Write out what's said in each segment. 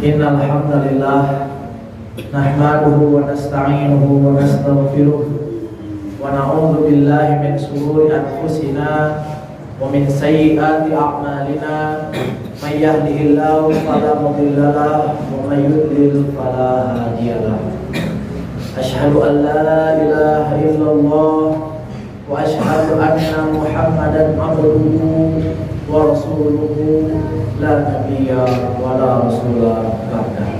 Innal hamdalillah nahmaduhu wa nasta'inuhu wa nastaghfiruh wa na'udzu billahi min shururi anfusina wa min sayyiati a'malina may yahdihillahu fala mudilla lahu wa may yudlil fala hadiya lahu. Asyhadu an la ilaha illallah wa asyhadu anna Muhammadan abduhu wa rasuluhu la nabiyya wa la rasula ba'da.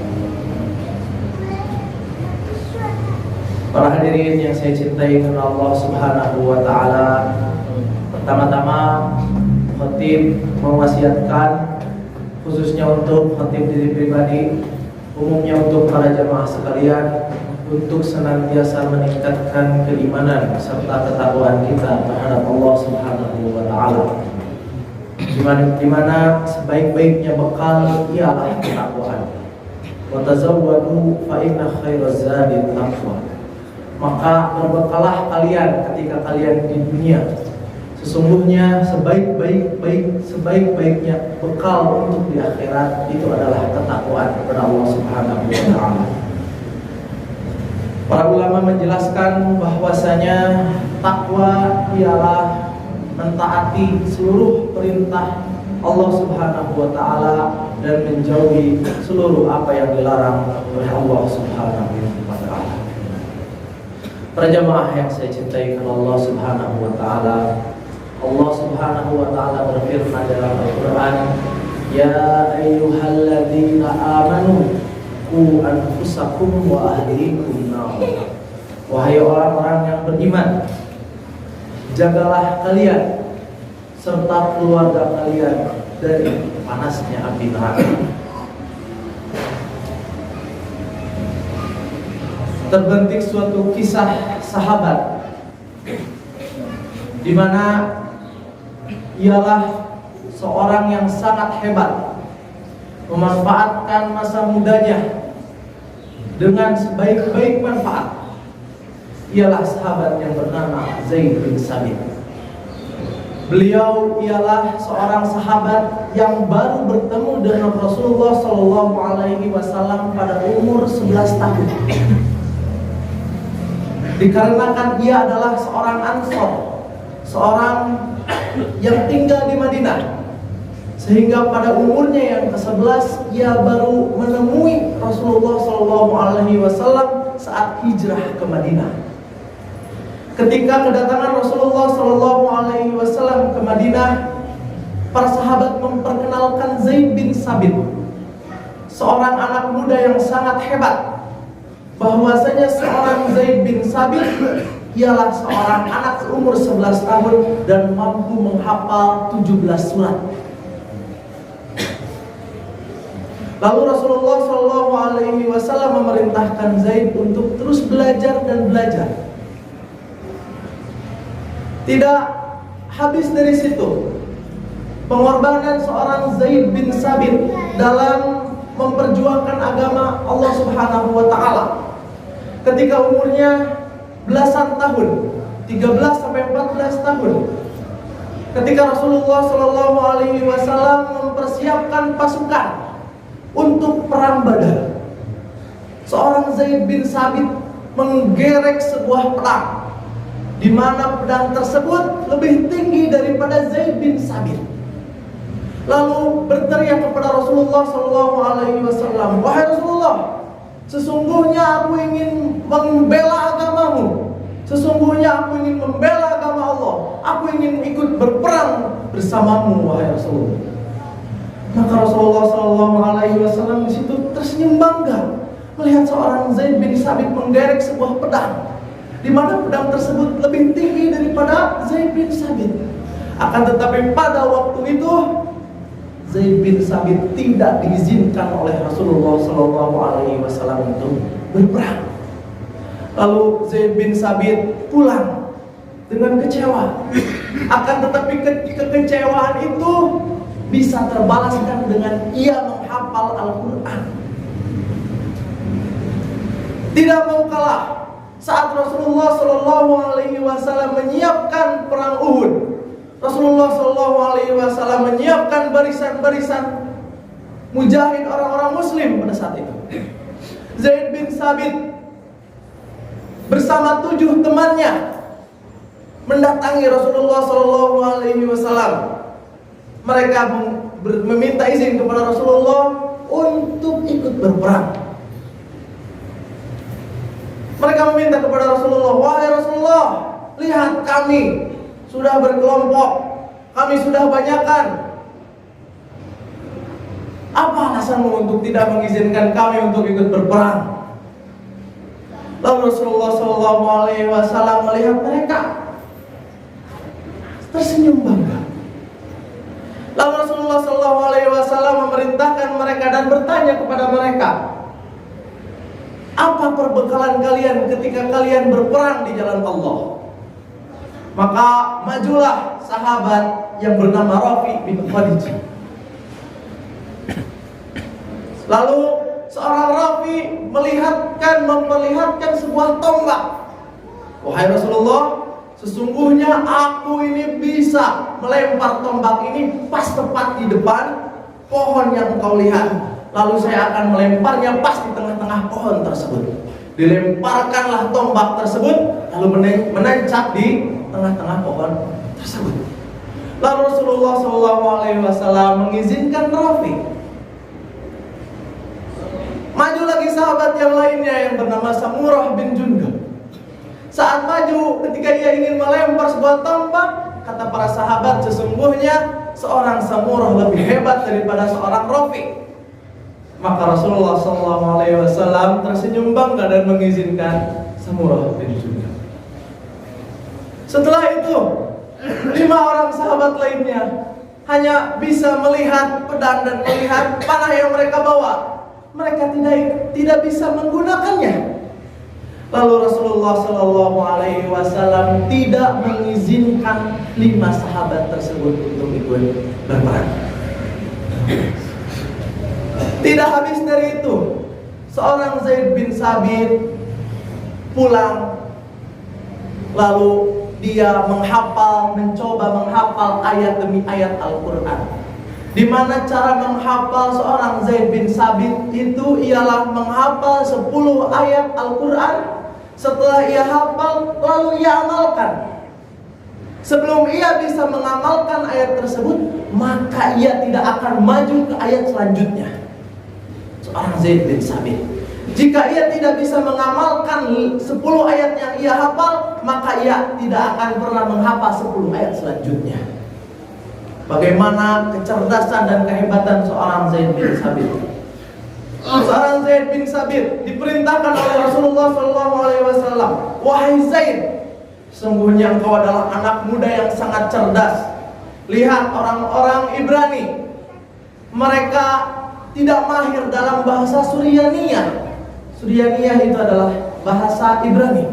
Para hadirin yang saya cintai karena Allah Subhanahu wa taala, pertama-tama khatib mewasiatkan khususnya untuk khatib diri pribadi, umumnya untuk para jamaah sekalian, untuk senantiasa meningkatkan keimanan serta ketakwaan kita terhadap Allah Subhanahu wa taala. Di mana sebaik-baiknya bekal ialah ketakwaan. Wa tazawwadu fa inna khairaz zadi taqwa. Maka berbekalah kalian ketika kalian di dunia. Sesungguhnya sebaik-baiknya bekal untuk di akhirat itu adalah ketakwaan kepada Allah Subhanahu wa taala. Para ulama menjelaskan bahwasanya takwa ialah mentaati seluruh perintah Allah Subhanahu wa taala dan menjauhi seluruh apa yang dilarang oleh Allah Subhanahu wa taala. Para jamaah yang saya cintai karena Allah Subhanahu wa taala, Allah Subhanahu wa taala berfirman dalam Al-Qur'an, "Ya ayyuhalladzina amanu qu anfusakum wa ahlikum nar." Wahai orang-orang yang beriman, jagalah kalian serta keluarga kalian dari panasnya api neraka. Terbentik suatu kisah sahabat di mana ialah seorang yang sangat hebat memanfaatkan masa mudanya dengan sebaik-baik manfaat. Ialah sahabat yang bernama Zaid bin Sabit. Beliau ialah seorang sahabat yang baru bertemu dengan Rasulullah SAW pada umur 11 tahun. Dikarenakan ia adalah seorang Ansor, seorang yang tinggal di Madinah, sehingga pada umurnya yang ke-11 ia baru menemui Rasulullah SAW saat hijrah ke Madinah. Ketika kedatangan Rasulullah SAW ke Madinah, para sahabat memperkenalkan Zaid bin Sabit, seorang anak muda yang sangat hebat. Bahwasanya seorang Zaid bin Sabit ialah seorang anak seumur 11 tahun dan mampu menghafal 17 surat. Lalu Rasulullah SAW memerintahkan Zaid untuk terus belajar dan belajar. Tidak habis dari situ pengorbanan seorang Zaid bin Sabit dalam memperjuangkan agama Allah Subhanahu wa taala. Ketika umurnya belasan tahun, 13 sampai 14 tahun, ketika Rasulullah SAW mempersiapkan pasukan untuk perang Badar, seorang Zaid bin Sabit menggerek sebuah pedang, di mana pedang tersebut lebih tinggi daripada Zaid bin Sabit. Lalu berteriak kepada Rasulullah SAW, "Wahai Rasulullah, sesungguhnya aku ingin membela agamamu. Sesungguhnya aku ingin membela agama Allah. Aku ingin ikut berperang bersamamu, wahai Rasulullah." Maka Rasulullah SAW di situ tersenyum bangga melihat seorang Zaid bin Sabit menggerek sebuah pedang, di mana pedang tersebut lebih tinggi daripada Zaid bin Sabit. Akan tetapi pada waktu itu Zaid bin Sabit tidak diizinkan oleh Rasulullah SAW untuk berperang. Lalu Zaid bin Sabit pulang dengan kecewa. Akan tetapi kekecewaan itu bisa terbalaskan dengan ia menghafal Al-Quran. Tidak mau kalah, saat Rasulullah SAW menyiapkan perang Uhud, Rasulullah SAW menyiapkan barisan-barisan mujahid orang-orang muslim pada saat itu. Zaid bin Sabit bersama 7 temannya mendatangi Rasulullah SAW. Mereka meminta izin kepada Rasulullah untuk ikut berperang. Mereka meminta kepada Rasulullah, wahai Rasulullah, lihat kami sudah berkelompok, kami sudah banyakan. Apa alasanmu untuk tidak mengizinkan kami untuk ikut berperang? Lalu Rasulullah SAW melihat mereka, tersenyum bangga. Lalu Rasulullah SAW memerintahkan mereka dan bertanya kepada mereka, apa perbekalan kalian ketika kalian berperang di jalan Allah? Maka majulah sahabat yang bernama Rafi bin Khadij. Lalu seorang Rafi memperlihatkan sebuah tombak. Wahai Rasulullah, sesungguhnya aku ini bisa melempar tombak ini pas tepat di depan pohon yang engkau lihat. Lalu saya akan melemparnya pas di tengah-tengah pohon tersebut. Dilemparkanlah tombak tersebut, lalu menancap di tengah-tengah pohon tersebut. Lalu Rasulullah SAW mengizinkan Rafi. Maju lagi sahabat yang lainnya yang bernama Samurah bin Jundub. Saat maju, ketika ia ingin melempar sebuah tombak, kata para sahabat, sesungguhnya seorang Samurah lebih hebat daripada seorang Rafi. Maka Rasulullah SAW tersenyum bangga dan mengizinkan Samurah bin Jundub. Setelah itu, 5 orang sahabat lainnya hanya bisa melihat pedang dan melihat panah yang mereka bawa. Mereka tidak bisa menggunakannya. Lalu Rasulullah SAW tidak mengizinkan 5 sahabat tersebut untuk ikut berperang. Tidak habis dari itu, seorang Zaid bin Sabit pulang. Lalu dia mencoba menghafal ayat demi ayat Al-Quran. Di mana cara menghafal seorang Zaid bin Sabit itu ialah menghafal 10 ayat Al-Quran. Setelah ia hafal, lalu ia amalkan. Sebelum ia bisa mengamalkan ayat tersebut, maka ia tidak akan maju ke ayat selanjutnya. Seorang Zaid bin Sabit, jika ia tidak bisa mengamalkan 10 ayat yang ia hafal, maka ia tidak akan pernah menghafal 10 ayat selanjutnya. Bagaimana kecerdasan dan kehebatan seorang Zaid bin Sabit. Seorang Zaid bin Sabit diperintahkan oleh Rasulullah SAW, wahai Zaid, sesungguhnya engkau adalah anak muda yang sangat cerdas. Lihat orang-orang Ibrani, mereka tidak mahir dalam bahasa Suryaniyah. Suryaniyah itu adalah bahasa Ibrani.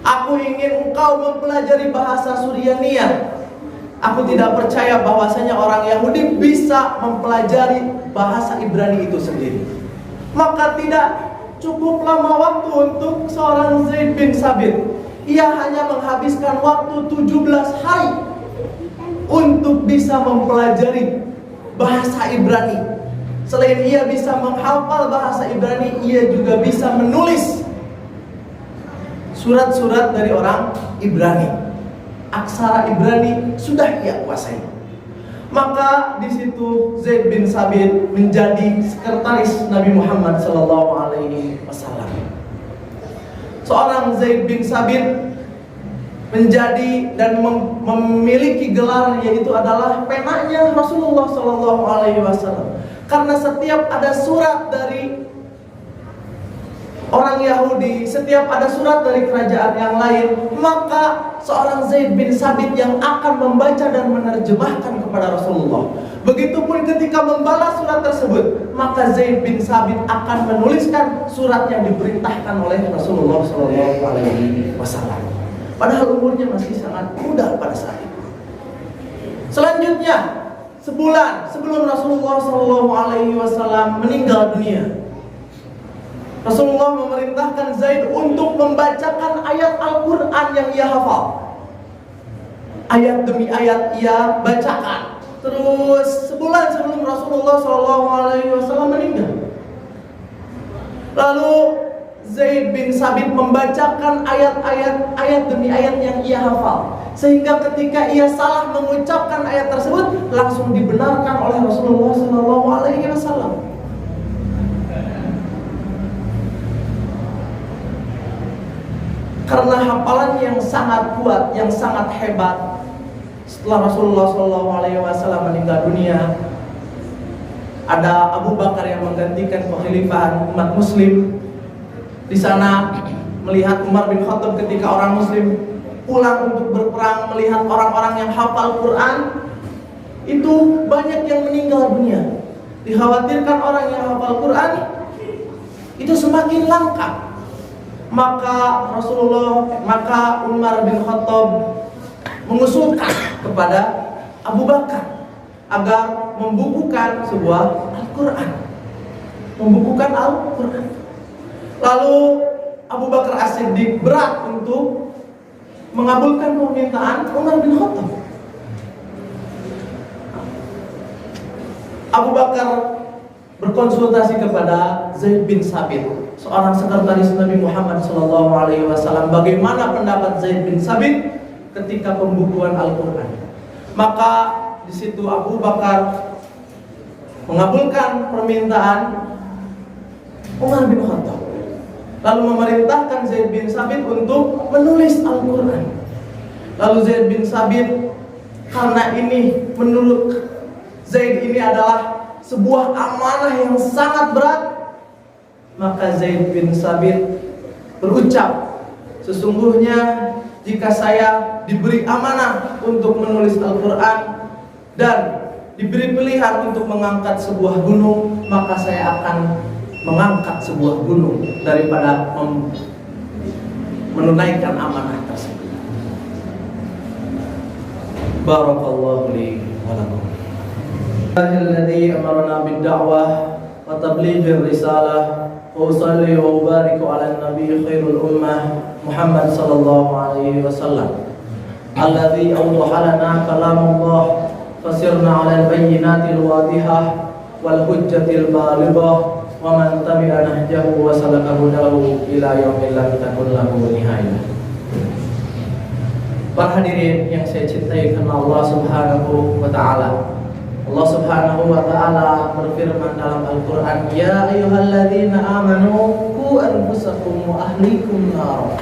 Aku ingin engkau mempelajari bahasa Suryaniyah. Aku tidak percaya bahwasanya orang Yahudi bisa mempelajari bahasa Ibrani itu sendiri. Maka tidak cukup lama waktu untuk seorang Zaid bin Sabit. Ia hanya menghabiskan waktu 17 hari untuk bisa mempelajari bahasa Ibrani. Selain ia bisa menghafal bahasa Ibrani, ia juga bisa menulis surat-surat dari orang Ibrani. Aksara Ibrani sudah ia kuasai. Maka di situ Zaid bin Sabit menjadi sekretaris Nabi Muhammad SAW. Seorang Zaid bin Sabit menjadi dan memiliki gelar, yaitu adalah penanya Rasulullah SAW. Karena setiap ada surat dari orang Yahudi, setiap ada surat dari kerajaan yang lain, maka seorang Zaid bin Sabit yang akan membaca dan menerjemahkan kepada Rasulullah. Begitupun ketika membalas surat tersebut, maka Zaid bin Sabit akan menuliskan surat yang diperintahkan oleh Rasulullah SAW. Padahal umurnya masih sangat muda pada saat itu. Selanjutnya, sebulan sebelum Rasulullah SAW meninggal dunia, Rasulullah memerintahkan Zaid untuk membacakan ayat Al-Quran yang ia hafal. Ayat demi ayat ia bacakan. Terus sebulan sebelum Rasulullah SAW meninggal, lalu Zaid bin Sabit membacakan ayat demi ayat yang ia hafal, sehingga ketika ia salah mengucapkan ayat tersebut langsung dibenarkan oleh Rasulullah SAW. Karena hafalan yang sangat kuat, yang sangat hebat, setelah Rasulullah SAW meninggal dunia, ada Abu Bakar yang menggantikan kekhalifahan umat Muslim. Di sana melihat Umar bin Khattab ketika orang Muslim pulang untuk berperang, melihat orang-orang yang hafal Quran, itu banyak yang meninggal dunia. Dikhawatirkan orang yang hafal Quran itu semakin langka. Maka Umar bin Khattab mengusulkan kepada Abu Bakar agar membukukan sebuah Al-Quran. Lalu Abu Bakar As-Siddiq berat untuk mengabulkan permintaan Umar bin Khattab. Abu Bakar berkonsultasi kepada Zaid bin Sabit, seorang sekretaris Nabi Muhammad SAW, bagaimana pendapat Zaid bin Sabit ketika pembukuan Al-Quran. Maka di situ Abu Bakar mengabulkan permintaan Umar bin Khattab, lalu memerintahkan Zaid bin Sabit untuk menulis Al-Quran. Lalu Zaid bin Sabit, karena ini menurut Zaid ini adalah sebuah amanah yang sangat berat, maka Zaid bin Sabit berucap, sesungguhnya jika saya diberi amanah untuk menulis Al-Quran dan diberi pilihan untuk mengangkat sebuah gunung, maka saya akan mengangkat sebuah gunung daripada menunaikan amanah tersebut. Barakallahu li wa lakum. Alladzi amarna bid-da'wah wa tablighir risalah wa usalli wa ubariku ala nabi khairul ummah Muhammad sallallahu alaihi wasallam alladzi awdaha lana kalamullah fasirna ala al-bayyinatil wadihah wal hujjatil balighah wa man tabi'a nahjahu wa salaka hudahu ila yaumil la takun lahu nihayah. Para hadirin yang saya cintai karena Allah Subhanahu wa taala. Allah Subhanahu wa taala berfirman dalam Al-Qur'an, "Ya ayyuhalladzina amanu qu anfusakum wa ahlikum nar."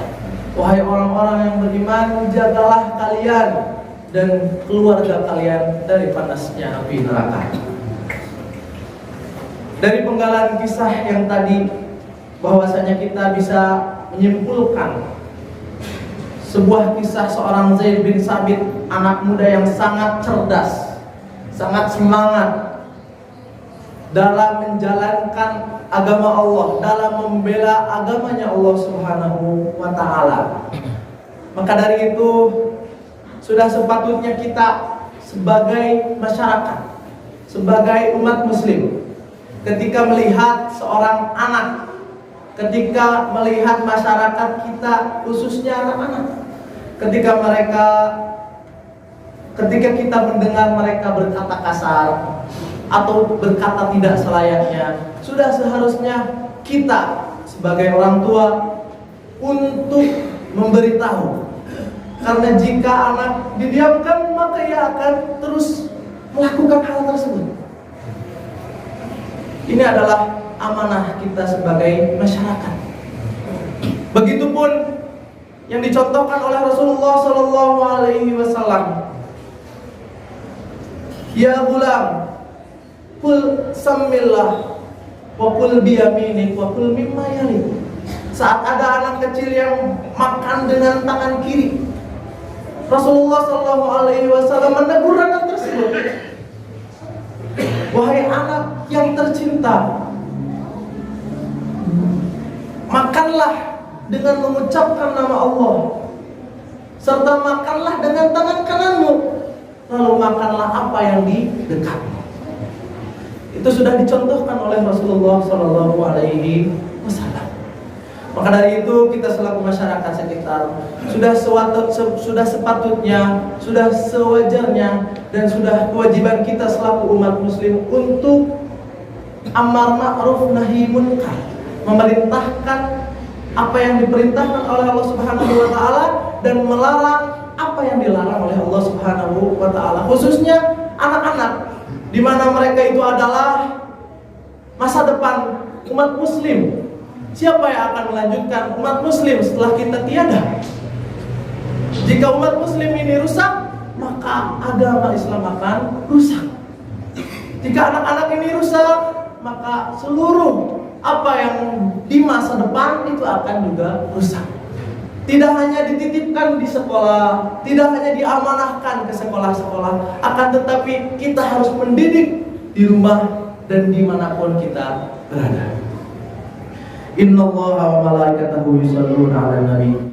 Wahai orang-orang yang beriman, jagalah kalian dan keluarga kalian dari panasnya api neraka. Dari penggalan kisah yang tadi, bahwasanya kita bisa menyimpulkan sebuah kisah seorang Zaid bin Sabit, anak muda yang sangat cerdas, sangat semangat dalam menjalankan agama Allah, dalam membela agamanya Allah Subhanahu wa taala. Maka dari itu sudah sepatutnya kita sebagai masyarakat, sebagai umat muslim, ketika melihat seorang anak, ketika melihat masyarakat kita, khususnya anak-anak, ketika kita mendengar mereka berkata kasar atau berkata tidak selayaknya, sudah seharusnya kita sebagai orang tua untuk memberitahu. Karena jika anak didiamkan, maka ia akan terus melakukan hal tersebut. Ini adalah amanah kita sebagai masyarakat. Begitupun yang dicontohkan oleh Rasulullah SAW. Ya gulam, kul samillah wa kul biyaminik wa kul mimma yalik. Saat ada anak kecil yang makan dengan tangan kiri, Rasulullah SAW menegur anak tersebut, wahai anak yang tercinta, makanlah dengan mengucapkan nama Allah, serta makanlah dengan tangan kananmu, lalu makanlah apa yang di dekatmu. Itu sudah dicontohkan oleh Rasulullah SAW. Maka dari itu kita selaku masyarakat sekitar sudah sepatutnya, sudah sewajarnya, dan sudah kewajiban kita selaku umat muslim untuk amar ma'ruf nahi munkar, memerintahkan apa yang diperintahkan oleh Allah Subhanahu wa taala dan melarang apa yang dilarang oleh Allah Subhanahu wa taala, khususnya anak-anak, di mana mereka itu adalah masa depan umat muslim. Siapa yang akan melanjutkan umat muslim setelah kita tiada? Jika umat muslim ini rusak, maka agama Islam akan rusak. Jika anak-anak ini rusak, maka seluruh apa yang di masa depan itu akan juga rusak. Tidak hanya dititipkan di sekolah, tidak hanya diamanahkan ke sekolah-sekolah, akan tetapi kita harus mendidik di rumah dan dimanapun kita berada. Innallaha wa malaikatahu yusholluna 'alan nabi